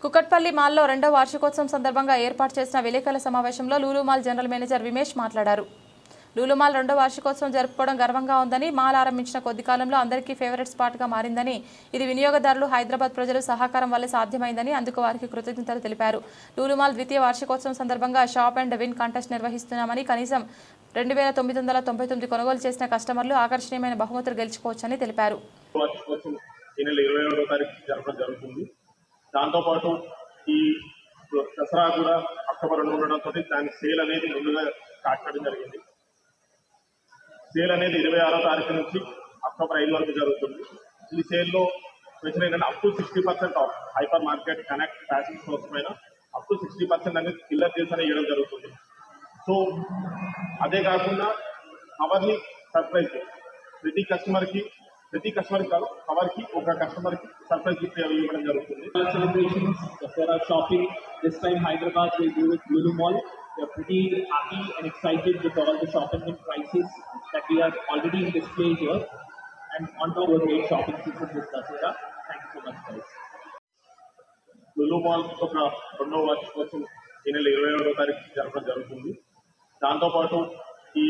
కుకట్పల్లి మాల్లో రెండో వార్షికోత్సవం సందర్భంగా ఏర్పాటు చేసిన విలేకరుల సమావేశంలో లూలు మాల్ జనరల్ మేనేజర్ విమేష్ మాట్లాడారు. లూలు మాల్ రెండో వార్షికోత్సవం జరుపుకోవడం గర్వంగా ఉందని, మాల్ ఆరంభించిన కొద్ది కాలంలో అందరికీ ఫేవరెట్ స్పాట్గా మారిందని, ఇది వినియోగదారులు, హైదరాబాద్ ప్రజలు సహకారం వల్లే సాధ్యమైందని అందుకు వారికి కృతజ్ఞతలు తెలిపారు. లూలు మాల్ ద్వితీయ వార్షికోత్సవం సందర్భంగా షాప్ అండ్ విన్ కంటెస్ట్ నిర్వహిస్తున్నామని, కనీసం 2999 కొనుగోలు చేసిన కస్టమర్లు ఆకర్షణీయమైన బహుమతులు గెలుచుకోవచ్చని తెలిపారు. దాంతోపాటు ఈ దసరా కూడా అక్టోబర్ 2 ఉండడంతో దాని సేల్ అనేది ముందుగా స్టార్ట్ చేయడం జరిగింది. సేల్ అనేది 26వ తారీఖు నుంచి అక్టోబర్ 5 వరకు జరుగుతుంది. ఈ సేల్లో స్పెషల్ ఏంటంటే up to 60% of hyper market, connect, fashion stores పైన అప్ టు 60% అనేది కిల్లర్ చేసి అనేది ఇవ్వడం జరుగుతుంది. సో అదే కాకుండా కవర్ని సర్ప్రైజ్ ప్రతి కస్టమర్ కాదు, కవర్కి ఒక కస్టమర్కి సర్ప్రైజ్ గిఫ్ట్ ఇవ్వడం జరుగుతుంది. Celebrations for our shopping this time Hyderabad will do with Lulu Mall. We are pretty happy and excited with all the shopping and prices that we are already in display here, and on top of great shopping season this Dasara. Thank you so much, guys. Lulu Mall ఒక రెండో వార్షికోత్సవం ఈ నెల 27వ తారీఖు జరపడం జరుగుతుంది. దాంతోపాటు ఈ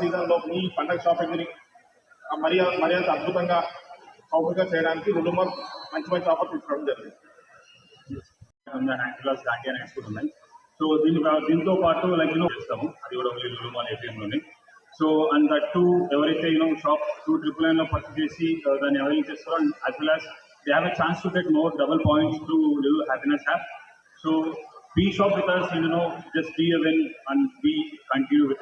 సీజన్లో ఈ పండగ షాపింగ్ని మరింత అద్భుతంగా సౌకర్యంగా చేయడానికి లులు మాల్ మంచి ఆఫర్ తీసుకోవడం జరిగింది. హ్యాండ్ దాండియా నైట్స్ కూడా ఉన్నాయి. సో దీంతో పాటు చేస్తాము, అది కూడా లులు మాల్ ఏటీఎంలోనే. సో అండ్ దట్ టు ఎవరైతే షాప్ 299 పర్చేస్ చేసి దాన్ని అవైల్ చేస్తారో, and as well as they have a chance to get more double points to live happiness app. So be shop with us, just be a win and be continue with us.